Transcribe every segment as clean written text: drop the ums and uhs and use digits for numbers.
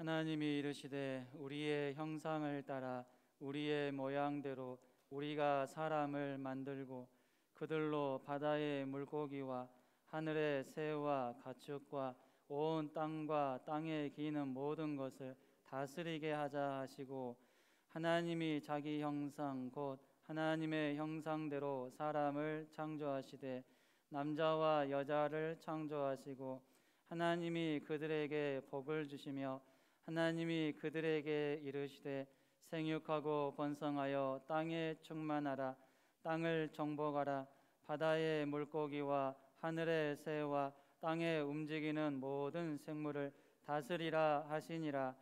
하나님이 이르시되 우리의 형상을 따라 우리의 모양대로 우리가 사람을 만들고 그들로 바다의 물고기와 하늘의 새와 가축과 온 땅과 땅에 기는 모든 것을 다스리게 하자 하시고, 하나님이 자기 형상 곧 하나님의 형상대로 사람을 창조하시되 남자와 여자를 창조하시고, 하나님이 그들에게 복을 주시며 하나님이 그들에게 이르시되 생육하고 번성하여 땅에 충만하라. 땅을 정복하라. 바다의 물고기와 하늘의 새와 땅에 움직이는 모든 생물을 다스리라 하시니라.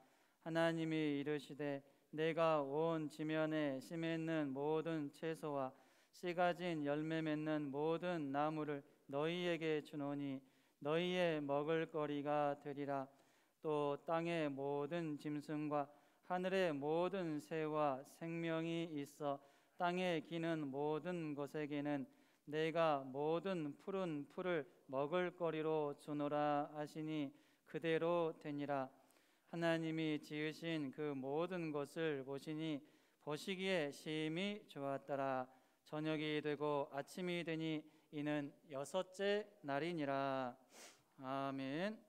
하나님이 이르시되 내가 온 지면에 씨 맺는 모든 채소와 씨 가진 열매 맺는 모든 나무를 너희에게 주노니 너희의 먹을거리가 되리라. 또 땅의 모든 짐승과 하늘의 모든 새와 생명이 있어 땅에 기는 모든 것에게는 내가 모든 푸른 풀을 먹을거리로 주노라 하시니 그대로 되니라. 하나님이 지으신 그 모든 것을 보시니 보시기에 심히 좋았더라. 저녁이 되고 아침이 되니 이는 여섯째 날이니라. 아멘.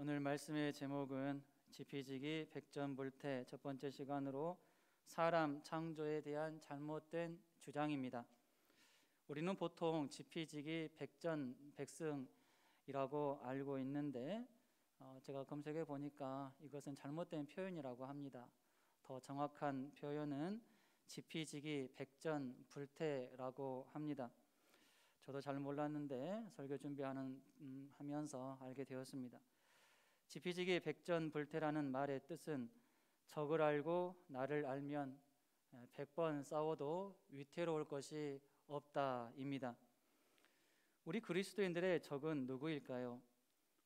오늘 말씀의 제목은 지피지기 백전불태 첫 번째 시간으로 사람 창조에 대한 잘못된 주장입니다. 우리는 보통 지피지기 백전백승이라고 알고 있는데 제가 검색해 보니까 이것은 잘못된 표현이라고 합니다. 더 정확한 표현은 지피지기 백전불태라고 합니다. 저도 잘 몰랐는데 설교 하면서 알게 되었습니다. 지피지기 백전불태라는 말의 뜻은 적을 알고 나를 알면 100번 싸워도 위태로울 것이 없다입니다. 우리 그리스도인들의 적은 누구일까요?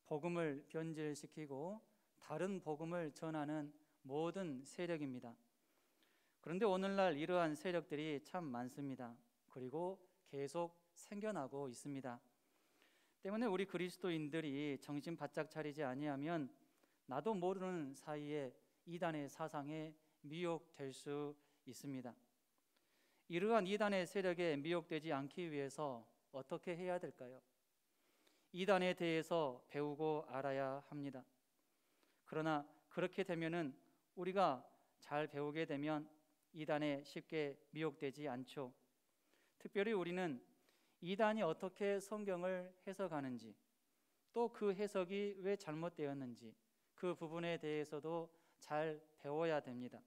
복음을 변질시키고 다른 복음을 전하는 모든 세력입니다. 그런데 오늘날 이러한 세력들이 참 많습니다. 그리고 계속 생겨나고 있습니다. 때문에 우리 그리스도인들이 정신 바짝 차리지 아니하면 나도 모르는 사이에 이단의 사상에 미혹될 수 있습니다. 이러한 이단의 세력에 미혹되지 않기 위해서 어떻게 해야 될까요? 이단에 대해서 배우고 알아야 합니다. 그러나 그렇게 되면은 우리가 잘 배우게 되면 이단에 쉽게 미혹되지 않죠. 특별히 우리는 이단이 어떻게 성경을 해석하는지, 또 그 해석이 왜 잘못되었는지 그 부분에 대해서도 잘 배워야 됩니다.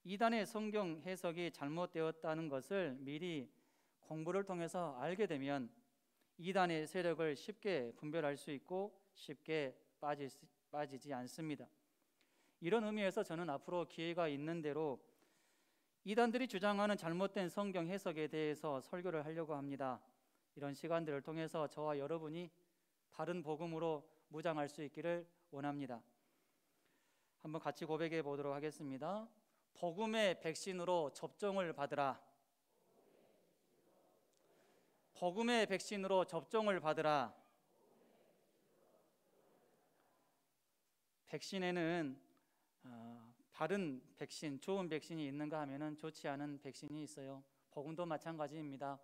이단의 성경 해석이 잘못되었다는 것을 미리 공부를 통해서 알게 되면 이단의 세력을 쉽게 분별할 수 있고 쉽게 빠지지 않습니다. 이런 의미에서 저는 앞으로 기회가 있는 대로 이단들이 주장하는 잘못된 성경 해석에 대해서 설교를 하려고 합니다. 이런 시간들을 통해서 저와 여러분이 바른 복음으로 무장할 수 있기를 원합니다. 한번 같이 고백해 보도록 하겠습니다. 복음의 백신으로 접종을 받으라. 복음의 백신으로 접종을 받으라. 백신에는 바른 백신, 좋은 백신이 있는가 하면은 좋지 않은 백신이 있어요. 복음도 마찬가지입니다.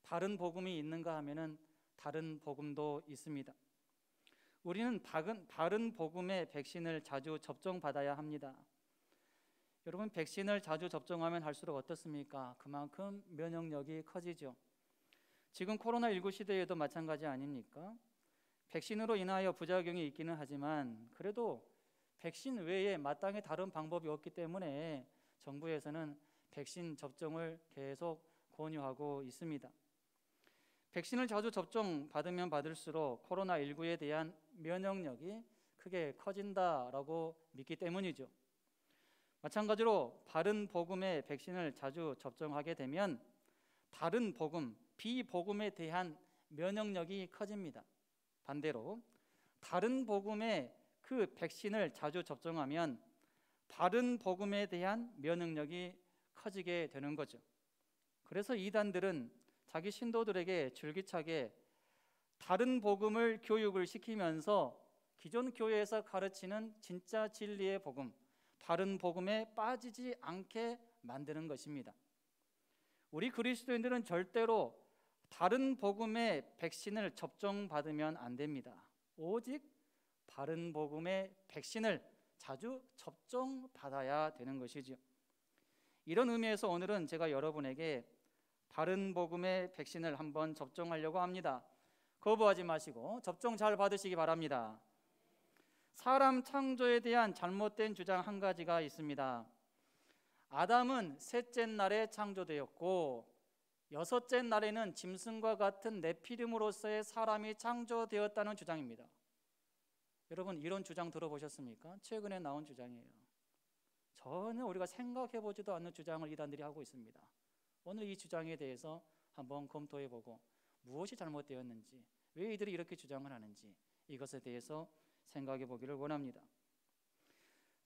바른 복음이 있는가 하면은 다른 복음도 있습니다. 우리는 바른 복음의 백신을 자주 접종받아야 합니다. 여러분, 백신을 자주 접종하면 할수록 어떻습니까? 그만큼 면역력이 커지죠. 지금 코로나19 시대에도 마찬가지 아닙니까? 백신으로 인하여 부작용이 있기는 하지만 그래도 백신 외에 마땅히 다른 방법이 없기 때문에 정부에서는 백신 접종을 계속 권유하고 있습니다. 백신을 자주 접종받으면 받을수록 코로나19에 대한 면역력이 크게 커진다라고 믿기 때문이죠. 마찬가지로 바른 복음의 백신을 자주 접종하게 되면 다른 복음, 비복음에 대한 면역력이 커집니다. 반대로 다른 복음의 그 백신을 자주 접종하면 바른 복음에 대한 면역력이 커지게 되는 거죠. 그래서 이단들은 자기 신도들에게 줄기차게 다른 복음을 교육을 시키면서 기존 교회에서 가르치는 진짜 진리의 복음, 바른 복음에 빠지지 않게 만드는 것입니다. 우리 그리스도인들은 절대로 다른 복음의 백신을 접종받으면 안 됩니다. 오직 바른 복음의 백신을 자주 접종받아야 되는 것이지요. 이런 의미에서 오늘은 제가 여러분에게 바른 복음의 백신을 한번 접종하려고 합니다. 거부하지 마시고 접종 잘 받으시기 바랍니다. 사람 창조에 대한 잘못된 주장 한 가지가 있습니다. 아담은 셋째 날에 창조되었고 여섯째 날에는 짐승과 같은 네피림으로서의 사람이 창조되었다는 주장입니다. 여러분, 이런 주장 들어보셨습니까? 최근에 나온 주장이에요. 전혀 우리가 생각해보지도 않는 주장을 이단들이 하고 있습니다. 오늘 이 주장에 대해서 한번 검토해보고 무엇이 잘못되었는지, 왜 이들이 이렇게 주장을 하는지 이것에 대해서 생각해 보기를 원합니다.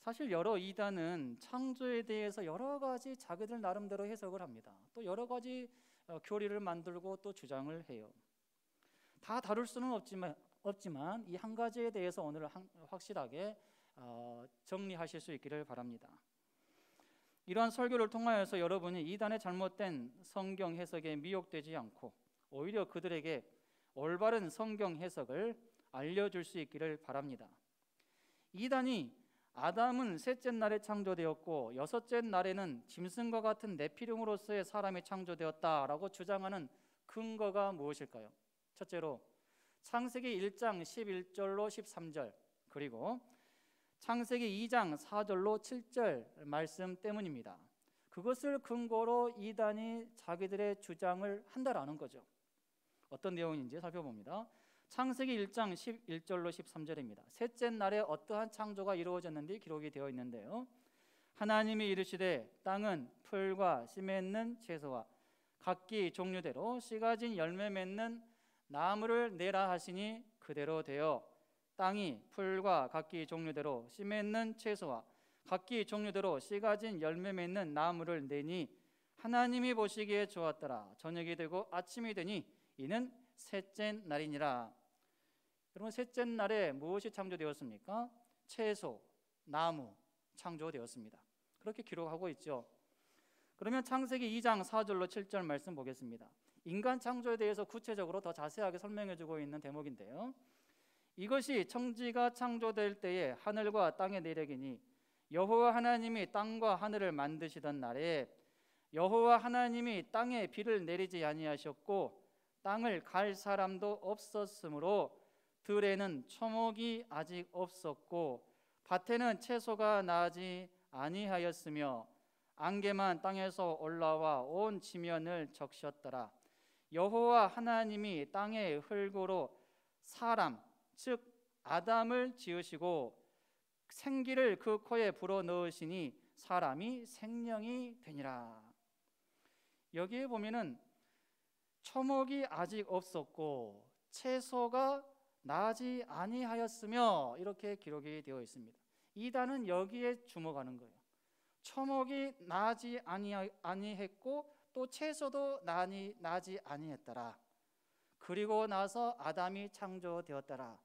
사실 여러 이단은 창조에 대해서 여러 가지 자기들 나름대로 해석을 합니다. 또 여러 가지 교리를 만들고 또 주장을 해요. 다 다룰 수는 없지만 이 한 가지에 대해서 오늘 확실하게 정리하실 수 있기를 바랍니다. 이러한 설교를 통하여서 여러분이 이단의 잘못된 성경 해석에 미혹되지 않고 오히려 그들에게 올바른 성경 해석을 알려줄 수 있기를 바랍니다. 이단이 아담은 셋째 날에 창조되었고 여섯째 날에는 짐승과 같은 네피림으로서의 사람이 창조되었다라고 주장하는 근거가 무엇일까요? 첫째로 창세기 1장 11절로 13절, 그리고 창세기 2장 4절로 7절 말씀 때문입니다. 그것을 근거로 이단이 자기들의 주장을 한다라는 거죠. 어떤 내용인지 살펴봅니다. 창세기 1장 11절로 13절입니다. 셋째 날에 어떠한 창조가 이루어졌는지 기록이 되어 있는데요. 하나님이 이르시되 땅은 풀과 씨 맺는 채소와 각기 종류대로 씨 가진 열매 맺는 나무를 내라 하시니 그대로 되어 땅이 풀과 각기 종류대로 씨 맺는 채소와 각기 종류대로 씨 가진 열매 맺는 나무를 내니 하나님이 보시기에 좋았더라. 저녁이 되고 아침이 되니 이는 셋째 날이니라. 여러분, 셋째 날에 무엇이 창조되었습니까? 채소, 나무 창조되었습니다. 그렇게 기록하고 있죠. 그러면 창세기 2장 4절로 7절 말씀 보겠습니다. 인간 창조에 대해서 구체적으로 더 자세하게 설명해주고 있는 대목인데요. 이것이 청지가 창조될 때에 하늘과 땅의 내력이니 여호와 하나님이 땅과 하늘을 만드시던 날에 여호와 하나님이 땅에 비를 내리지 아니하셨고 땅을 갈 사람도 없었으므로 들에는 초목이 아직 없었고 밭에는 채소가 나지 아니하였으며 안개만 땅에서 올라와 온 지면을 적셨더라. 여호와 하나님이 땅의 흙으로 사람 즉 아담을 지으시고 생기를 그 코에 불어넣으시니 사람이 생명이 되니라. 여기에 보면은 초목이 아직 없었고 채소가 나지 아니하였으며 이렇게 기록이 되어 있습니다. 이단은 여기에 주목하는 거예요. 초목이 나지 아니했고 또 채소도 나지 아니했더라. 그리고 나서 아담이 창조되었더라.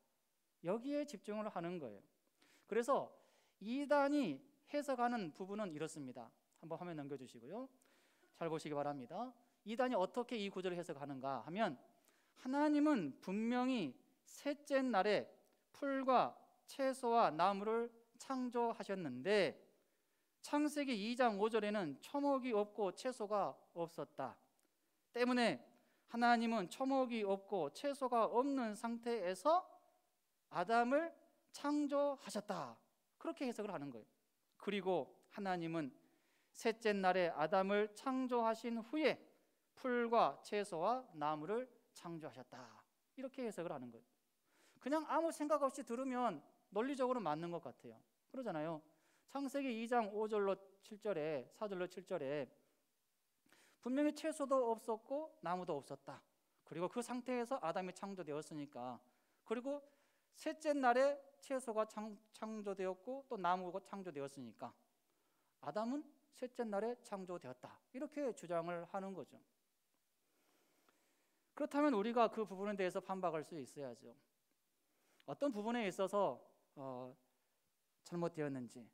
여기에 집중을 하는 거예요. 그래서 이단이 해석하는 부분은 이렇습니다. 한번 화면 넘겨주시고요. 잘 보시기 바랍니다. 이단이 어떻게 이 구절을 해석하는가 하면 하나님은 분명히 셋째 날에 풀과 채소와 나무를 창조하셨는데 창세기 2장 5절에는 초목이 없고 채소가 없었다 때문에 하나님은 초목이 없고 채소가 없는 상태에서 아담을 창조하셨다. 그렇게 해석을 하는 거예요. 그리고 하나님은 셋째 날에 아담을 창조하신 후에 풀과 채소와 나무를 창조하셨다. 이렇게 해석을 하는 거예요. 그냥 아무 생각 없이 들으면 논리적으로 맞는 것 같아요. 그러잖아요. 창세기 2장 5절로 7절에 4절로 7절에 분명히 채소도 없었고 나무도 없었다. 그리고 그 상태에서 아담이 창조되었으니까, 그리고 셋째 날에 채소가 창조되었고 또 나무가 창조되었으니까 아담은 셋째 날에 창조되었다. 이렇게 주장을 하는 거죠. 그렇다면 우리가 그 부분에 대해서 반박할 수 있어야죠. 어떤 부분에 있어서 잘못되었는지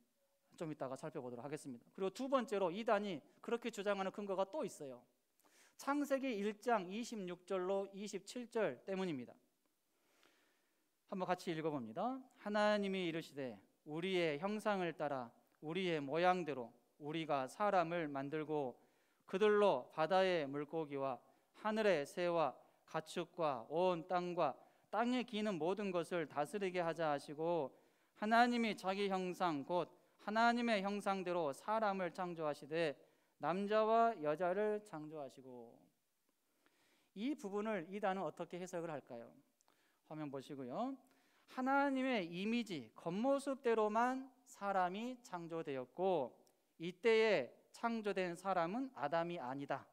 좀 이따가 살펴보도록 하겠습니다. 그리고 두 번째로 이단이 그렇게 주장하는 근거가 또 있어요. 창세기 1장 26절로 27절 때문입니다. 한번 같이 읽어봅니다. 하나님이 이르시되 우리의 형상을 따라 우리의 모양대로 우리가 사람을 만들고 그들로 바다의 물고기와 하늘의 새와 가축과 온 땅과 땅에 기는 모든 것을 다스리게 하자 하시고 하나님이 자기 형상 곧 하나님의 형상대로 사람을 창조하시되 남자와 여자를 창조하시고. 이 부분을 이단은 어떻게 해석을 할까요? 화면 보시고요. 하나님의 이미지, 겉모습대로만 사람이 창조되었고 이때에 창조된 사람은 아담이 아니다.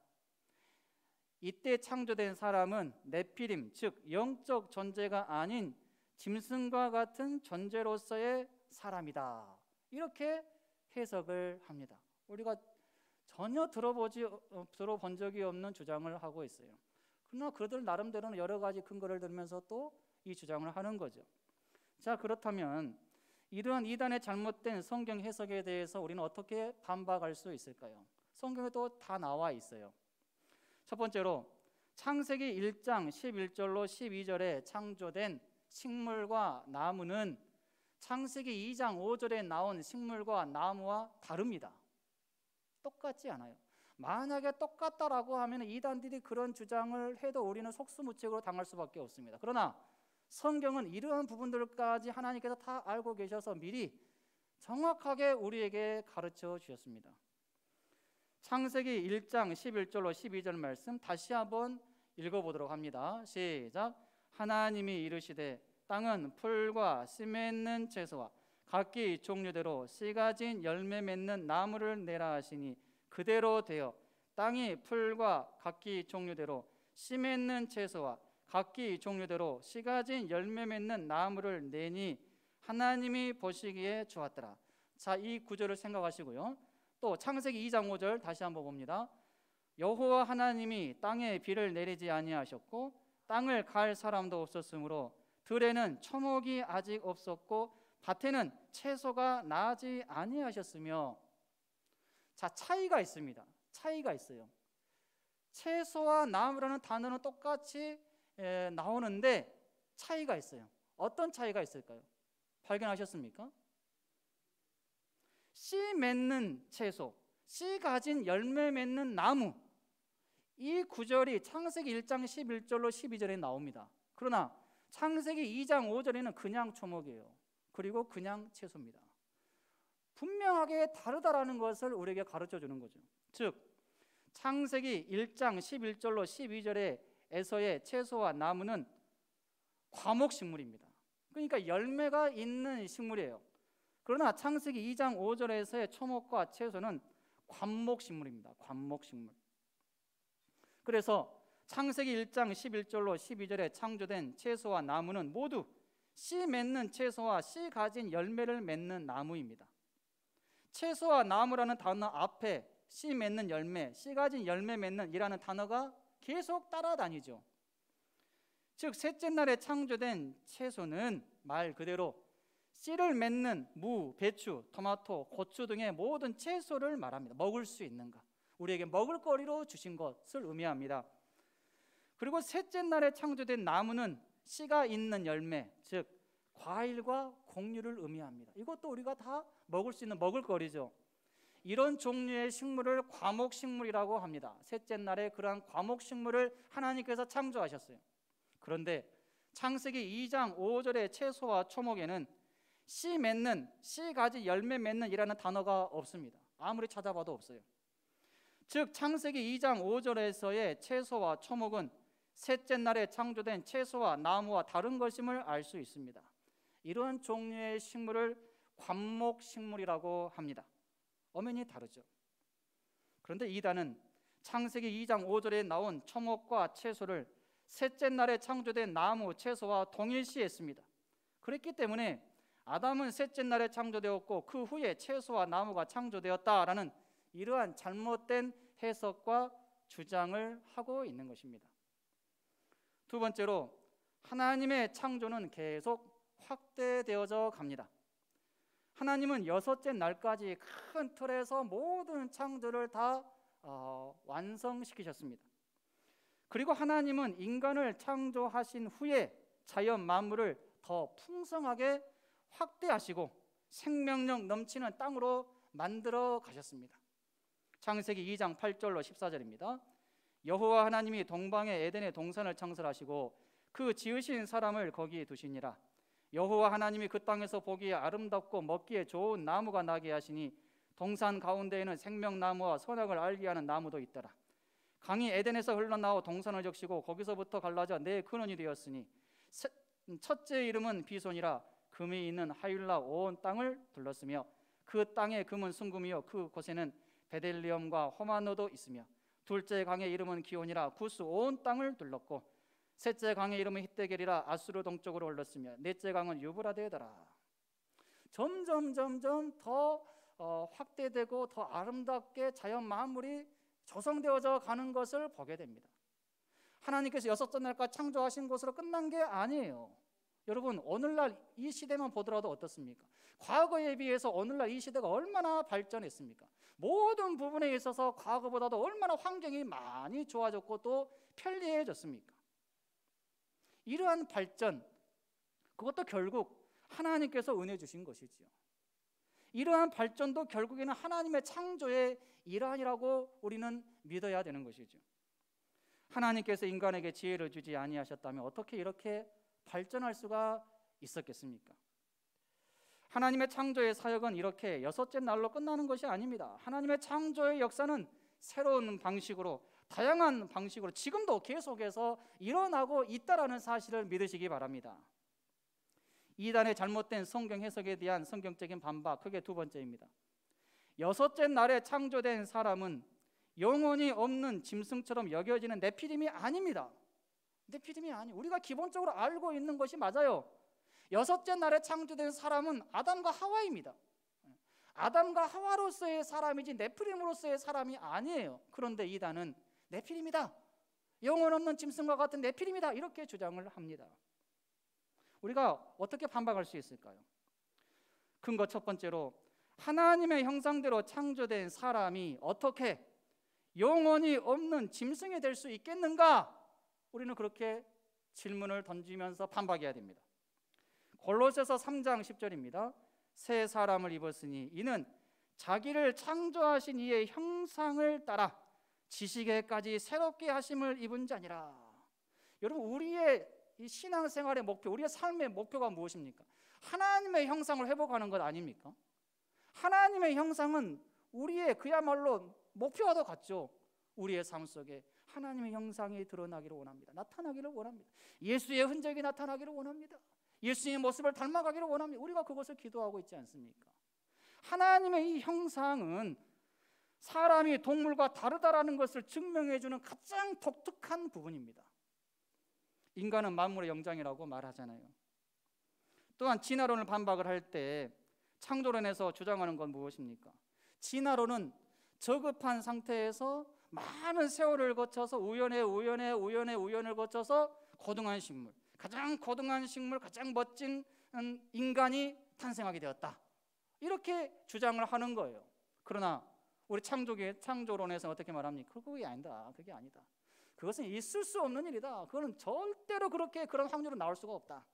이때 창조된 사람은 네피림, 즉 영적 존재가 아닌 짐승과 같은 존재로서의 사람이다. 이렇게 해석을 합니다. 우리가 전혀 들어본 적이 없는 주장을 하고 있어요. 그러나 그들 나름대로는 여러 가지 근거를 들면서 또 이 주장을 하는 거죠. 자, 그렇다면 이러한 이단의 잘못된 성경 해석에 대해서 우리는 어떻게 반박할 수 있을까요? 성경에도 다 나와 있어요. 첫 번째로 창세기 1장 11절로 12절에 창조된 식물과 나무는 창세기 2장 5절에 나온 식물과 나무와 다릅니다. 똑같지 않아요. 만약에 똑같다라고 하면 이단들이 그런 주장을 해도 우리는 속수무책으로 당할 수밖에 없습니다. 그러나 성경은 이러한 부분들까지 하나님께서 다 알고 계셔서 미리 정확하게 우리에게 가르쳐 주셨습니다. 창세기 1장 11절로 12절 말씀 다시 한번 읽어보도록 합니다. 시작. 하나님이 이르시되 땅은 풀과 씨 맺는 채소와 각기 종류대로 씨 가진 열매 맺는 나무를 내라 하시니 그대로 되어 땅이 풀과 각기 종류대로 씨 맺는 채소와 각기 종류대로 씨 가진 열매 맺는 나무를 내니 하나님이 보시기에 좋았더라. 자, 이 구절을 생각하시고요. 또 창세기 2장 5절 다시 한번 봅니다. 여호와 하나님이 땅에 비를 내리지 아니하셨고 땅을 갈 사람도 없었으므로 들에는 초목이 아직 없었고 밭에는 채소가 나지 아니하셨으며. 자, 차이가 있습니다. 차이가 있어요. 채소와 나무라는 단어는 똑같이 나오는데 차이가 있어요. 어떤 차이가 있을까요? 발견하셨습니까? 씨 맺는 채소, 씨 가진 열매 맺는 나무, 이 구절이 창세기 1장 11절로 12절에 나옵니다. 그러나 창세기 2장 5절에는 그냥 초목이에요. 그리고 그냥 채소입니다. 분명하게 다르다라는 것을 우리에게 가르쳐 주는 거죠. 즉 창세기 1장 11절로 12절에서의 채소와 나무는 과목식물입니다. 그러니까 열매가 있는 식물이에요. 그러나 창세기 2장 5절에서의 초목과 채소는 관목식물입니다. 관목식물. 그래서 창세기 1장 11절로 12절에 창조된 채소와 나무는 모두 씨 맺는 채소와 씨 가진 열매를 맺는 나무입니다. 채소와 나무라는 단어 앞에 씨 맺는 열매, 씨 가진 열매 맺는 이라는 단어가 계속 따라다니죠. 즉 셋째 날에 창조된 채소는 말 그대로 씨를 맺는 무, 배추, 토마토, 고추 등의 모든 채소를 말합니다. 먹을 수 있는 것, 우리에게 먹을거리로 주신 것을 의미합니다. 그리고 셋째 날에 창조된 나무는 씨가 있는 열매, 즉 과일과 곡류를 의미합니다. 이것도 우리가 다 먹을 수 있는 먹을거리죠. 이런 종류의 식물을 과목식물이라고 합니다. 셋째 날에 그러한 과목식물을 하나님께서 창조하셨어요. 그런데 창세기 2장 5절의 채소와 초목에는 씨 맺는, 씨 가지 열매 맺는 이라는 단어가 없습니다. 아무리 찾아봐도 없어요. 즉 창세기 2장 5절에서의 채소와 초목은 셋째 날에 창조된 채소와 나무와 다른 것임을 알 수 있습니다. 이런 종류의 식물을 관목식물이라고 합니다. 엄연히 다르죠. 그런데 이단은 창세기 2장 5절에 나온 초목과 채소를 셋째 날에 창조된 나무, 채소와 동일시했습니다. 그랬기 때문에 아담은 셋째 날에 창조되었고 그 후에 채소와 나무가 창조되었다라는 이러한 잘못된 해석과 주장을 하고 있는 것입니다. 두 번째로 하나님의 창조는 계속 확대되어져 갑니다. 하나님은 여섯째 날까지 큰 틀에서 모든 창조를 다 완성시키셨습니다. 그리고 하나님은 인간을 창조하신 후에 자연 만물을 더 풍성하게 확대하시고 생명력 넘치는 땅으로 만들어 가셨습니다. 창세기 2장 8절로 14절입니다. 여호와 하나님이 동방의 에덴의 동산을 창설하시고 그 지으신 사람을 거기에 두시니라. 여호와 하나님이 그 땅에서 보기에 아름답고 먹기에 좋은 나무가 나게 하시니 동산 가운데에는 생명나무와 선악을 알게 하는 나무도 있더라. 강이 에덴에서 흘러나와 동산을 적시고 거기서부터 갈라져 네 근원이 되었으니 첫째 이름은 비손이라. 금이 있는 하윌라 온 땅을 둘렀으며 그 땅의 금은 순금이요 그 곳에는 베델리엄과 호마노도 있으며 둘째 강의 이름은 기온이라. 구스 온 땅을 둘렀고 셋째 강의 이름은 히데겔이라. 아수르 동쪽으로 흘렀으며 넷째 강은 유브라데더라. 점점 더 확대되고 더 아름답게 자연 만물이 조성되어져 가는 것을 보게 됩니다. 하나님께서 여섯째 날까지 창조하신 것으로 끝난 게 아니에요. 여러분, 오늘날 이 시대만 보더라도 어떻습니까? 과거에 비해서 오늘날 이 시대가 얼마나 발전했습니까? 모든 부분에 있어서 과거보다도 얼마나 환경이 많이 좋아졌고 또 편리해졌습니까? 이러한 발전, 그것도 결국 하나님께서 은혜 주신 것이지요. 이러한 발전도 결국에는 하나님의 창조의 일환이라고 우리는 믿어야 되는 것이죠. 하나님께서 인간에게 지혜를 주지 아니하셨다면 어떻게 이렇게 발전할 수가 있었겠습니까? 하나님의 창조의 사역은 이렇게 여섯째 날로 끝나는 것이 아닙니다. 하나님의 창조의 역사는 새로운 방식으로, 다양한 방식으로 지금도 계속해서 일어나고 있다라는 사실을 믿으시기 바랍니다. 이단의 잘못된 성경 해석에 대한 성경적인 반박, 그게 두 번째입니다. 여섯째 날에 창조된 사람은 영혼이 없는 짐승처럼 여겨지는 네피림이 아닙니다. 네피림이 아니에요. 우리가 기본적으로 알고 있는 것이 맞아요. 여섯째 날에 창조된 사람은 아담과 하와입니다. 아담과 하와로서의 사람이지 네피림으로서의 사람이 아니에요. 그런데 이단은 네피림이다, 영혼 없는 짐승과 같은 네피림이다, 이렇게 주장을 합니다. 우리가 어떻게 반박할 수 있을까요? 큰 것 첫 번째로, 하나님의 형상대로 창조된 사람이 어떻게 영혼이 없는 짐승이 될 수 있겠는가? 우리는 그렇게 질문을 던지면서 반박해야 됩니다. 골로새서 3장 10절입니다. 새 사람을 입었으니 이는 자기를 창조하신 이의 형상을 따라 지식에까지 새롭게 하심을 입은 자니라. 여러분, 우리의 이 신앙생활의 목표, 우리의 삶의 목표가 무엇입니까? 하나님의 형상을 회복하는 것 아닙니까? 하나님의 형상은 우리의 그야말로 목표와도 같죠. 우리의 삶 속에 하나님의 형상이 드러나기를 원합니다. 나타나기를 원합니다. 예수의 흔적이 나타나기를 원합니다. 예수의 모습을 닮아가기를 원합니다. 우리가 그것을 기도하고 있지 않습니까? 하나님의 이 형상은 사람이 동물과 다르다라는 것을 증명해주는 가장 독특한 부분입니다. 인간은 만물의 영장이라고 말하잖아요. 또한 진화론을 반박을 할 때 창조론에서 주장하는 건 무엇입니까? 진화론은 저급한 상태에서 많은 세월을 거쳐서 우연을 거쳐서 고등한 식물, 가장 고등한 식물, 가장 멋진 인간이 탄생하게 되었다, 이렇게 주장을 하는 거예요. 그러나 우리 창조론에서는 어떻게 말합니까? 그게 아니다, 그게 아니다. 그것은 있을 수 없는 일이다. 그거는 절대로 그런 확률은 나올 수가 없다.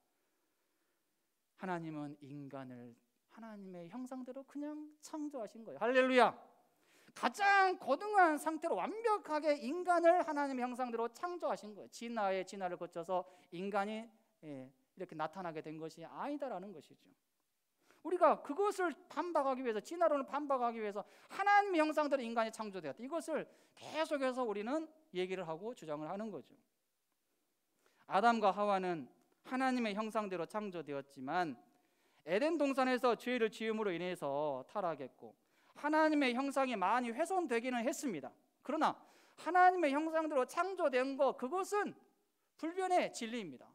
하나님은 인간을 하나님의 형상대로 그냥 창조하신 거예요. 할렐루야. 가장 고등한 상태로 완벽하게 인간을 하나님의 형상대로 창조하신 거예요. 진화를 거쳐서 인간이 이렇게 나타나게 된 것이 아니다라는 것이죠. 우리가 그것을 반박하기 위해서, 진화론을 반박하기 위해서 하나님의 형상대로 인간이 창조되었다, 이것을 계속해서 우리는 얘기를 하고 주장을 하는 거죠. 아담과 하와는 하나님의 형상대로 창조되었지만 에덴 동산에서 죄를 지음으로 인해서 타락했고 하나님의 형상이 많이 훼손되기는 했습니다. 그러나 하나님의 형상대로 창조된 것, 그것은 불변의 진리입니다.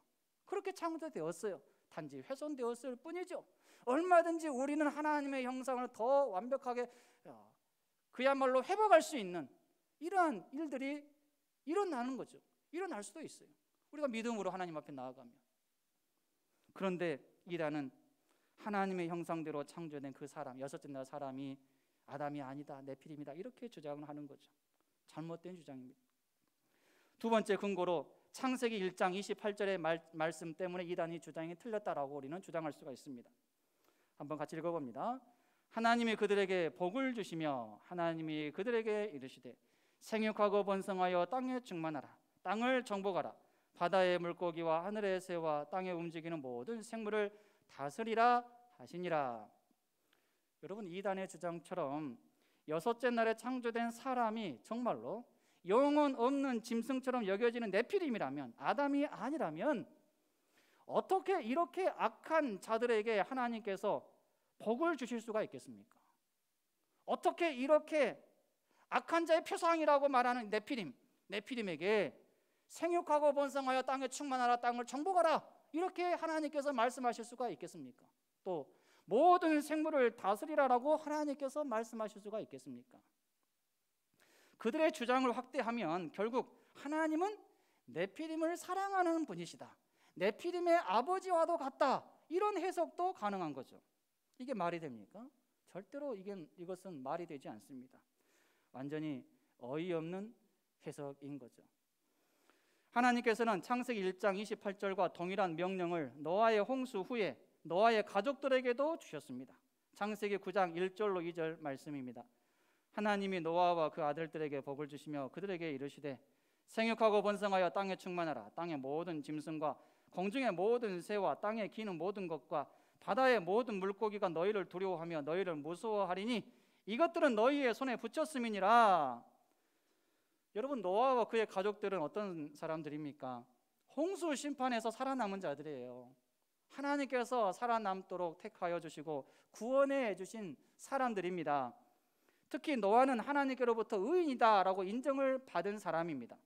그렇게 창조되었어요. 단지 훼손되었을 뿐이죠. 얼마든지 우리는 하나님의 형상을 더 완벽하게 그야말로 회복할 수 있는 이러한 일들이 일어나는 거죠. 일어날 수도 있어요. 우리가 믿음으로 하나님 앞에 나아가면. 그런데 이단은 하나님의 형상대로 창조된 그 사람, 여섯째 날 사람이 아담이 아니다, 네피림이다, 이렇게 주장을 하는 거죠. 잘못된 주장입니다. 두 번째 근거로 창세기 1장 28절의 말씀 때문에 이단이 주장이 틀렸다라고 우리는 주장할 수가 있습니다. 한번 같이 읽어봅니다. 하나님이 그들에게 복을 주시며 하나님이 그들에게 이르시되 생육하고 번성하여 땅에 충만하라, 땅을 정복하라, 바다의 물고기와 하늘의 새와 땅에 움직이는 모든 생물을 다스리라 하시니라. 여러분, 이단의 주장처럼 여섯째 날에 창조된 사람이 정말로 영혼 없는 짐승처럼 여겨지는 네피림이라면, 아담이 아니라면 어떻게 이렇게 악한 자들에게 하나님께서 복을 주실 수가 있겠습니까? 어떻게 이렇게 악한 자의 표상이라고 말하는 네피림에게 생육하고 번성하여 땅에 충만하라, 땅을 정복하라, 이렇게 하나님께서 말씀하실 수가 있겠습니까? 또 모든 생물을 다스리라라고 하나님께서 말씀하실 수가 있겠습니까? 그들의 주장을 확대하면 결국 하나님은 네피림을 사랑하는 분이시다, 네피림의 아버지와도 같다, 이런 해석도 가능한 거죠. 이게 말이 됩니까? 절대로 이것은 말이 되지 않습니다. 완전히 어이없는 해석인 거죠. 하나님께서는 창세기 1장 28절과 동일한 명령을 노아의 홍수 후에 노아의 가족들에게도 주셨습니다. 창세기 9장 1절로 2절 말씀입니다. 하나님이 노아와 그 아들들에게 복을 주시며 그들에게 이르시되 생육하고 번성하여 땅에 충만하라, 땅의 모든 짐승과 공중의 모든 새와 땅에 기는 모든 것과 바다의 모든 물고기가 너희를 두려워하며 너희를 무서워하리니 이것들은 너희의 손에 붙였음이니라. 여러분, 노아와 그의 가족들은 어떤 사람들입니까? 홍수 심판에서 살아남은 자들이에요. 하나님께서 살아남도록 택하여 주시고 구원해 주신 사람들입니다. 특히 노아는 하나님께로부터 의인이다 라고 인정을 받은 사람입니다.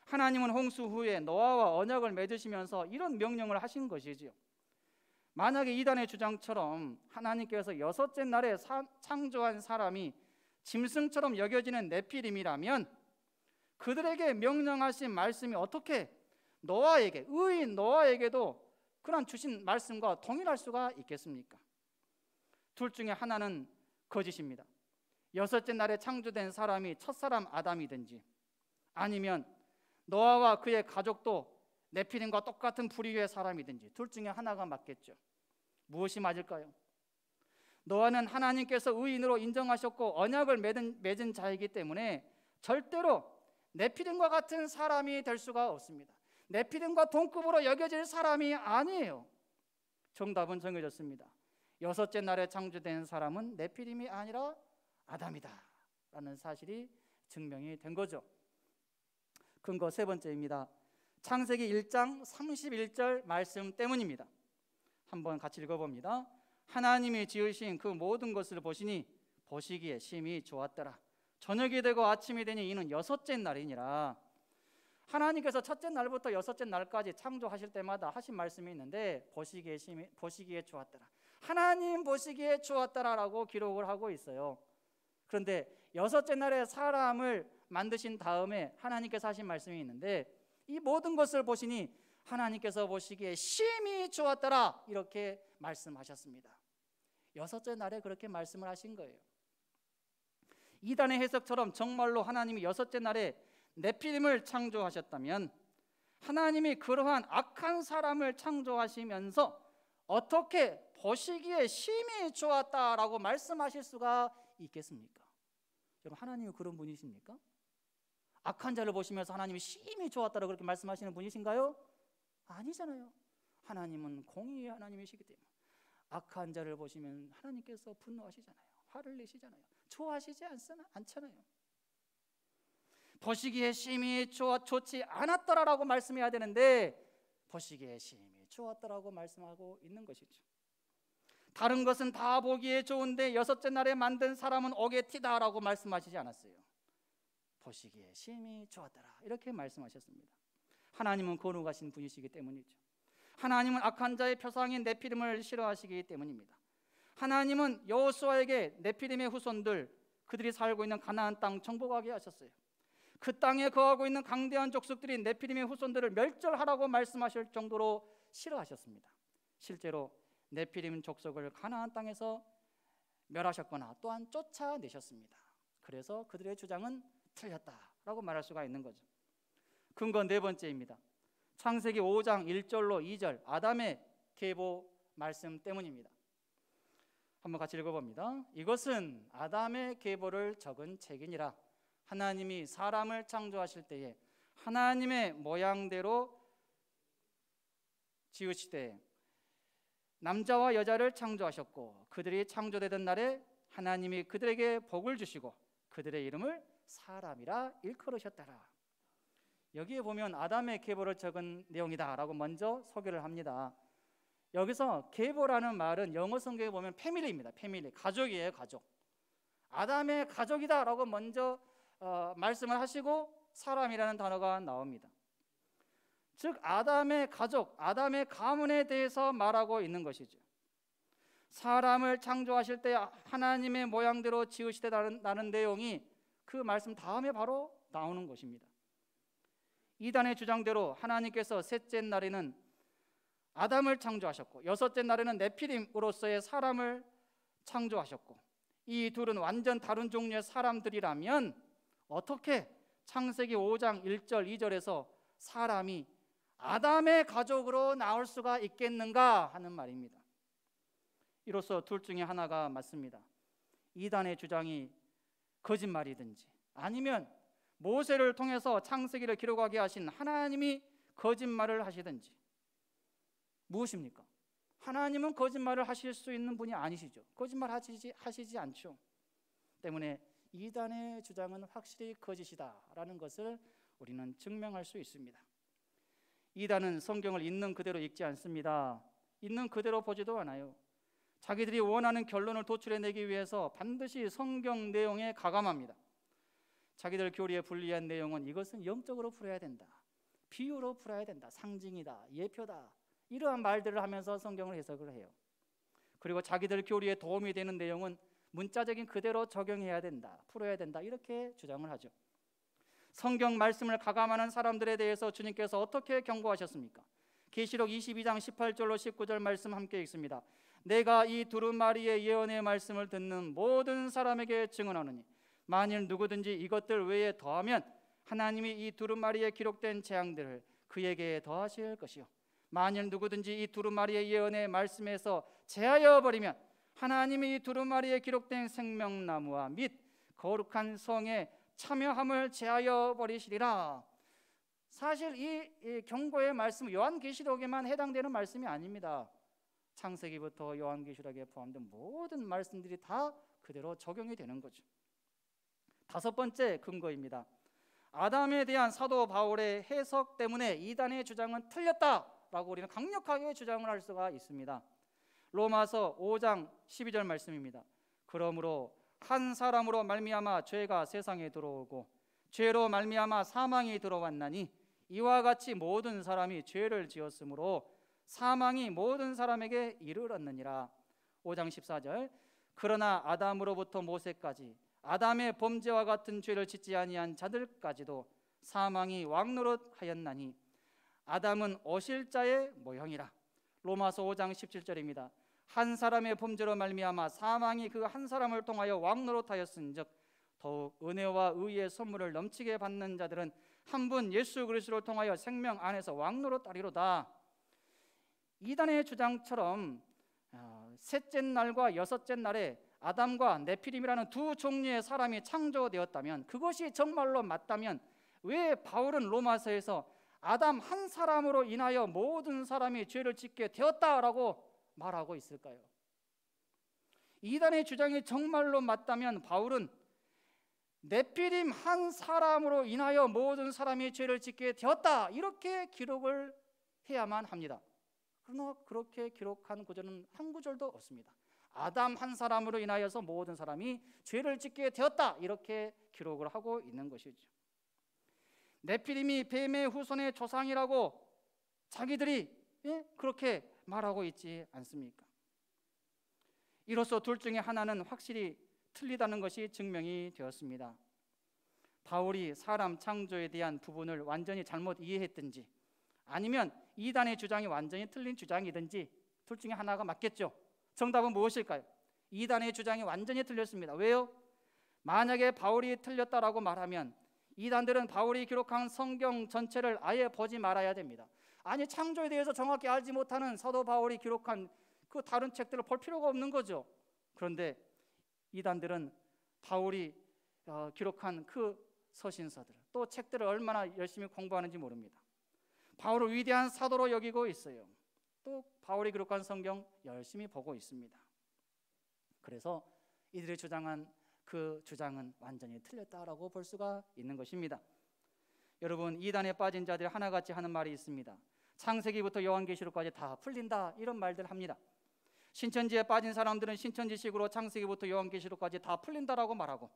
하나님은 홍수 후에 노아와 언약을 맺으시면서 이런 명령을 하신 것이지요. 만약에 이단의 주장처럼 하나님께서 여섯째 날에 창조한 사람이 짐승처럼 여겨지는 네피림이라면 그들에게 명령하신 말씀이 어떻게 노아에게, 의인 노아에게도 그런 주신 말씀과 동일할 수가 있겠습니까? 둘 중에 하나는 거짓입니다. 여섯째 날에 창조된 사람이 첫사람 아담이든지 아니면 노아와 그의 가족도 네피림과 똑같은 부류의 사람이든지 둘 중에 하나가 맞겠죠. 무엇이 맞을까요? 노아는 하나님께서 의인으로 인정하셨고 언약을 맺은 자이기 때문에 절대로 네피림과 같은 사람이 될 수가 없습니다. 네피림과 동급으로 여겨질 사람이 아니에요. 정답은 정해졌습니다. 여섯째 날에 창조된 사람은 네피림이 아니라 아담이다 라는 사실이 증명이 된 거죠. 근거 세 번째입니다. 창세기 1장 31절 말씀 때문입니다. 한번 같이 읽어봅니다. 하나님이 지으신 그 모든 것을 보시니 보시기에 심히 좋았더라. 저녁이 되고 아침이 되니 이는 여섯째 날이니라. 하나님께서 첫째 날부터 여섯째 날까지 창조하실 때마다 하신 말씀이 있는데 보시기에 좋았더라, 하나님 보시기에 좋았더라라고 기록을 하고 있어요. 그런데 여섯째 날에 사람을 만드신 다음에 하나님께서 하신 말씀이 있는데 이 모든 것을 보시니 하나님께서 보시기에 심히 좋았더라 이렇게 말씀하셨습니다. 여섯째 날에 그렇게 말씀을 하신 거예요. 이단의 해석처럼 정말로 하나님이 여섯째 날에 네피림을 창조하셨다면 하나님이 그러한 악한 사람을 창조하시면서 어떻게 보시기에 심히 좋았다라고 말씀하실 수가 있겠습니까? 여러분, 하나님이 그런 분이십니까? 악한 자를 보시면서 하나님이 심히 좋았다라고 그렇게 말씀하시는 분이신가요? 아니잖아요. 하나님은 공의의 하나님이시기 때문에 악한 자를 보시면 하나님께서 분노하시잖아요. 화를 내시잖아요. 좋아하시지 않잖아요. 보시기에 심히 좋지 않았더라라고 말씀해야 되는데 보시기에 심히 좋았더라고 말씀하고 있는 것이죠. 다른 것은 다 보기에 좋은데 여섯째 날에 만든 사람은 옥의 티다라고 말씀하시지 않았어요. 보시기에 심히 좋았더라 이렇게 말씀하셨습니다. 하나님은 거룩하신 분이시기 때문이죠. 하나님은 악한 자의 표상인 네피림을 싫어하시기 때문입니다. 하나님은 여호수아에게 네피림의 후손들, 그들이 살고 있는 가나안 땅 정복하게 하셨어요. 그 땅에 거하고 있는 강대한 족속들이 네피림의 후손들을 멸절하라고 말씀하실 정도로 싫어하셨습니다. 실제로 네피림 족속을 가나안 땅에서 멸하셨거나 또한 쫓아내셨습니다. 그래서 그들의 주장은 틀렸다라고 말할 수가 있는 거죠. 근거 네 번째입니다. 창세기 5장 1절로 2절 아담의 계보 말씀 때문입니다. 한번 같이 읽어봅니다. 이것은 아담의 계보를 적은 책이니라. 하나님이 사람을 창조하실 때에 하나님의 모양대로 지으시되 남자와 여자를 창조하셨고 그들이 창조되던 날에 하나님이 그들에게 복을 주시고 그들의 이름을 사람이라 일컬으셨더라. 여기에 보면 아담의 계보를 적은 내용이다라고 먼저 소개를 합니다. 여기서 계보라는 말은 영어 성경에 보면 패밀리입니다. 패밀리, 가족이에요. 가족. 아담의 가족이다라고 먼저 말씀을 하시고 사람이라는 단어가 나옵니다. 즉 아담의 가족, 아담의 가문에 대해서 말하고 있는 것이죠. 사람을 창조하실 때 하나님의 모양대로 지으시다라는 내용이 그 말씀 다음에 바로 나오는 것입니다. 이단의 주장대로 하나님께서 셋째 날에는 아담을 창조하셨고 여섯째 날에는 네피림으로서의 사람을 창조하셨고 이 둘은 완전 다른 종류의 사람들이라면 어떻게 창세기 5장 1절 2절에서 사람이 아담의 가족으로 나올 수가 있겠는가 하는 말입니다. 이로써 둘 중에 하나가 맞습니다. 이단의 주장이 거짓말이든지 아니면 모세를 통해서 창세기를 기록하게 하신 하나님이 거짓말을 하시든지 무엇입니까? 하나님은 거짓말을 하실 수 있는 분이 아니시죠. 거짓말 하시지 않죠. 때문에 이단의 주장은 확실히 거짓이다라는 것을 우리는 증명할 수 있습니다. 이단은 성경을 있는 그대로 읽지 않습니다. 있는 그대로 보지도 않아요. 자기들이 원하는 결론을 도출해내기 위해서 반드시 성경 내용에 가감합니다. 자기들 교리에 불리한 내용은 이것은 영적으로 풀어야 된다, 비유로 풀어야 된다, 상징이다, 예표다, 이러한 말들을 하면서 성경을 해석을 해요. 그리고 자기들 교리에 도움이 되는 내용은 문자적인 그대로 적용해야 된다, 풀어야 된다, 이렇게 주장을 하죠. 성경 말씀을 가감하는 사람들에 대해서 주님께서 어떻게 경고하셨습니까? 계시록 22장 18절로 19절 말씀 함께 읽습니다. 내가 이 두루마리의 예언의 말씀을 듣는 모든 사람에게 증언하노니 만일 누구든지 이것들 외에 더하면 하나님이 이 두루마리에 기록된 재앙들을 그에게 더하실 것이요 만일 누구든지 이 두루마리의 예언의 말씀에서 제하여 버리면 하나님이 이 두루마리에 기록된 생명나무와 및 거룩한 성에 참여함을 제하여 버리시리라. 사실 이 경고의 말씀은 요한계시록에만 해당되는 말씀이 아닙니다. 창세기부터 요한계시록에 포함된 모든 말씀들이 다 그대로 적용이 되는 거죠. 다섯 번째 근거입니다. 아담에 대한 사도 바울의 해석 때문에 이단의 주장은 틀렸다라고 우리는 강력하게 주장을 할 수가 있습니다. 로마서 5장 12절 말씀입니다. 그러므로 한 사람으로 말미암아 죄가 세상에 들어오고 죄로 말미암아 사망이 들어왔나니 이와 같이 모든 사람이 죄를 지었으므로 사망이 모든 사람에게 이르렀느니라. 5장 14절 그러나 아담으로부터 모세까지 아담의 범죄와 같은 죄를 짓지 아니한 자들까지도 사망이 왕노릇하였나니 아담은 어실자의 모형이라. 로마서 5장 17절입니다. 한 사람의 범죄로 말미암아 사망이 그 한 사람을 통하여 왕노릇하였은즉 더욱 은혜와 의의 선물을 넘치게 받는 자들은 한 분 예수 그리스도를 통하여 생명 안에서 왕노릇하리로다. 이단의 주장처럼 셋째 날과 여섯째 날에 아담과 네피림이라는 두 종류의 사람이 창조되었다면, 그것이 정말로 맞다면 왜 바울은 로마서에서 아담 한 사람으로 인하여 모든 사람이 죄를 짓게 되었다라고 말하고 있을까요? 이단의 주장이 정말로 맞다면 바울은 네피림 한 사람으로 인하여 모든 사람이 죄를 짓게 되었다 이렇게 기록을 해야만 합니다. 그러나 그렇게 기록한 구절은 한 구절도 없습니다. 아담 한 사람으로 인하여서 모든 사람이 죄를 짓게 되었다 이렇게 기록을 하고 있는 것이죠. 네피림이 뱀의 후손의 조상이라고 자기들이 그렇게 말하고 있지 않습니까? 이로써 둘 중에 하나는 확실히 틀리다는 것이 증명이 되었습니다. 바울이 사람 창조에 대한 부분을 완전히 잘못 이해했든지 아니면 이단의 주장이 완전히 틀린 주장이든지 둘 중에 하나가 맞겠죠. 정답은 무엇일까요? 이단의 주장이 완전히 틀렸습니다. 왜요? 만약에 바울이 틀렸다라고 말하면 이단들은 바울이 기록한 성경 전체를 아예 보지 말아야 됩니다. 아니, 창조에 대해서 정확히 알지 못하는 사도 바울이 기록한 그 다른 책들을 볼 필요가 없는 거죠. 그런데 이단들은 바울이 기록한 그 서신서들, 또 책들을 얼마나 열심히 공부하는지 모릅니다. 바울을 위대한 사도로 여기고 있어요. 또 바울이 기록한 성경 열심히 보고 있습니다. 그래서 이들이 주장한 그 주장은 완전히 틀렸다라고 볼 수가 있는 것입니다. 여러분, 이단에 빠진 자들이 하나같이 하는 말이 있습니다. 창세기부터 요한계시록까지 다 풀린다, 이런 말들 합니다. 신천지에 빠진 사람들은 신천지식으로 창세기부터 요한계시록까지 다 풀린다라고 말하고,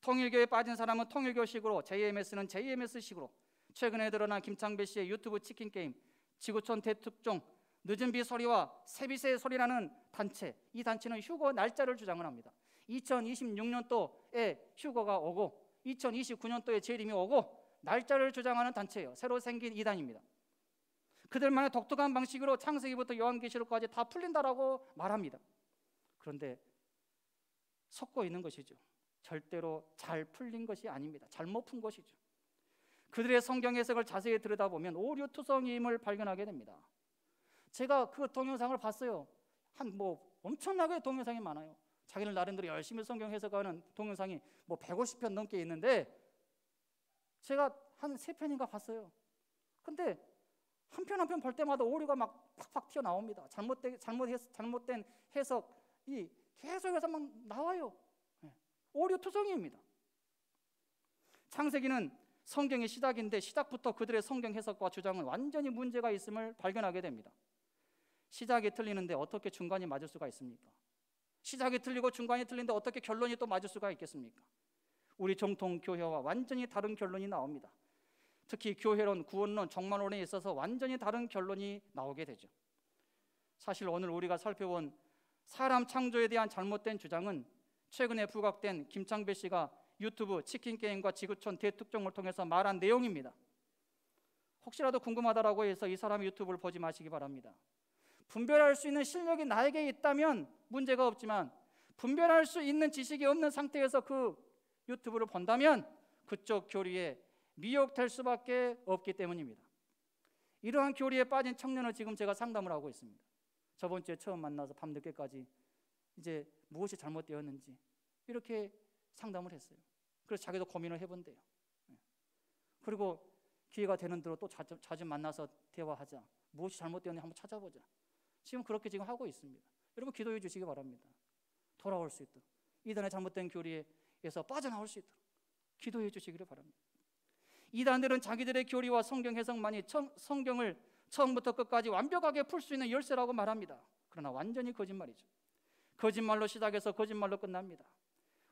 통일교에 빠진 사람은 통일교식으로, JMS는 JMS식으로, 최근에 드러난 김창배 씨의 유튜브 치킨게임, 지구촌 대특종, 늦은 비 소리와 새빗의 소리라는 단체, 이 단체는 휴거 날짜를 주장을 합니다. 2026년도에 휴거가 오고 2029년도에 재림이 오고 날짜를 주장하는 단체예요. 새로 생긴 이단입니다. 그들만의 독특한 방식으로 창세기부터 요한계시록까지 다 풀린다라고 말합니다. 그런데 속고 있는 것이죠. 절대로 잘 풀린 것이 아닙니다. 잘못 푼 것이죠. 그들의 성경 해석을 자세히 들여다보면 오류투성임을 발견하게 됩니다. 제가 그 동영상을 봤어요. 엄청나게 동영상이 많아요. 자기들 나름대로 열심히 성경 해석하는 동영상이 150편 넘게 있는데 제가 한 3편인가 봤어요. 근데 한 편 한 편 볼 때마다 오류가 막 팍팍 튀어나옵니다. 잘못된 해석이 계속해서 막 나와요. 오류투성이입니다. 창세기는 성경의 시작인데 시작부터 그들의 성경 해석과 주장은 완전히 문제가 있음을 발견하게 됩니다. 시작이 틀리는데 어떻게 중간이 맞을 수가 있습니까? 시작이 틀리고 중간이 틀린데 어떻게 결론이 또 맞을 수가 있겠습니까? 우리 정통 교회와 완전히 다른 결론이 나옵니다. 특히 교회론, 구원론, 종말론에 있어서 완전히 다른 결론이 나오게 되죠. 사실 오늘 우리가 살펴본 사람 창조에 대한 잘못된 주장은 최근에 부각된 김창배 씨가 유튜브 치킨게임과 지구촌 대특종을 통해서 말한 내용입니다. 혹시라도 궁금하다라고 해서 이 사람의 유튜브를 보지 마시기 바랍니다. 분별할 수 있는 실력이 나에게 있다면 문제가 없지만 분별할 수 있는 지식이 없는 상태에서 그 유튜브를 본다면 그쪽 교리에 미혹될 수밖에 없기 때문입니다. 이러한 교리에 빠진 청년을 지금 제가 상담을 하고 있습니다. 저번 주에 처음 만나서 밤늦게까지 이제 무엇이 잘못되었는지 이렇게 상담을 했어요. 그래서 자기도 고민을 해본대요. 그리고 기회가 되는 대로 또 자주 만나서 대화하자. 무엇이 잘못되었는지 한번 찾아보자. 지금 그렇게 지금 하고 있습니다. 여러분 기도해 주시기 바랍니다. 돌아올 수 있도록, 이단의 잘못된 교리에서 빠져나올 수 있도록 기도해 주시기를 바랍니다. 이단들은 자기들의 교리와 성경 해석만이 성경을 처음부터 끝까지 완벽하게 풀 수 있는 열쇠라고 말합니다. 그러나 완전히 거짓말이죠. 거짓말로 시작해서 거짓말로 끝납니다.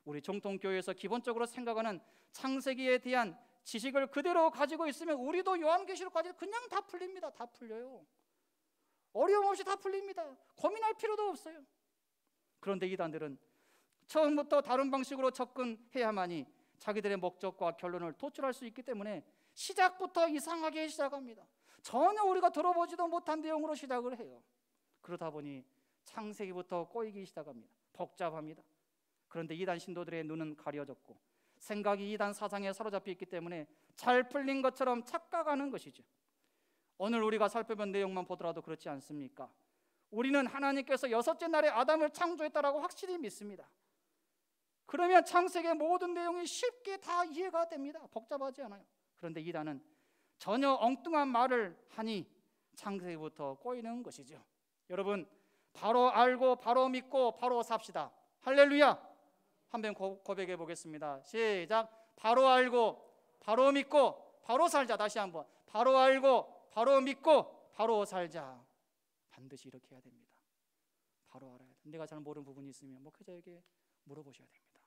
우리 정통교회에서 기본적으로 생각하는 창세기에 대한 지식을 그대로 가지고 있으면 우리도 요한계시록까지 그냥 다 풀립니다. 다 풀려요. 어려움 없이 다 풀립니다. 고민할 필요도 없어요. 그런데 이단들은 처음부터 다른 방식으로 접근해야만이 자기들의 목적과 결론을 도출할 수 있기 때문에 시작부터 이상하게 시작합니다. 전혀 우리가 들어보지도 못한 내용으로 시작을 해요. 그러다 보니 창세기부터 꼬이기 시작합니다. 복잡합니다. 그런데 이단 신도들의 눈은 가려졌고 생각이 이단 사상에 사로잡혀 있기 때문에 잘 풀린 것처럼 착각하는 것이죠. 오늘 우리가 살펴본 내용만 보더라도 그렇지 않습니까? 우리는 하나님께서 6째 날에 아담을 창조했다라고 확실히 믿습니다. 그러면 창세기의 모든 내용이 쉽게 다 이해가 됩니다. 복잡하지 않아요. 그런데 이단은 전혀 엉뚱한 말을 하니 창세기부터 꼬이는 것이죠. 여러분, 바로 알고 바로 믿고 바로 삽시다. 할렐루야. 한번 고백해 보겠습니다. 시작. 바로 알고 바로 믿고 바로 살자. 다시 한번. 바로 알고 바로 믿고 바로 살자. 반드시 이렇게 해야 됩니다. 바로 알아야 돼. 내가 잘 모르는 부분이 있으면 목회자에게 물어보셔야 됩니다.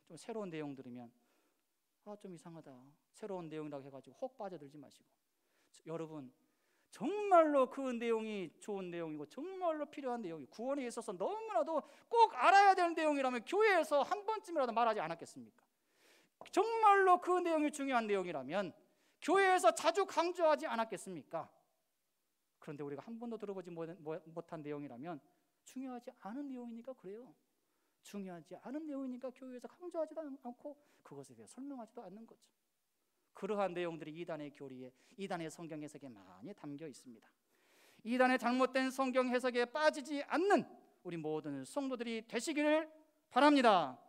좀 새로운 내용 들으면 좀 이상하다, 새로운 내용이라고 해가지고 혹 빠져들지 마시고, 여러분 정말로 그 내용이 좋은 내용이고 정말로 필요한 내용이 구원에 있어서 너무나도 꼭 알아야 되는 내용이라면 교회에서 한 번쯤이라도 말하지 않았겠습니까? 정말로 그 내용이 중요한 내용이라면 교회에서 자주 강조하지 않았겠습니까? 그런데 우리가 한 번도 들어보지 못한 내용이라면 중요하지 않은 내용이니까 그래요. 중요하지 않은 내용이니까 교회에서 강조하지도 않고 그것에 대해 설명하지도 않는 거죠. 그러한 내용들이 이단의 교리에, 이단의 성경 해석에 많이 담겨 있습니다. 이단의 잘못된 성경 해석에 빠지지 않는 우리 모든 성도들이 되시기를 바랍니다.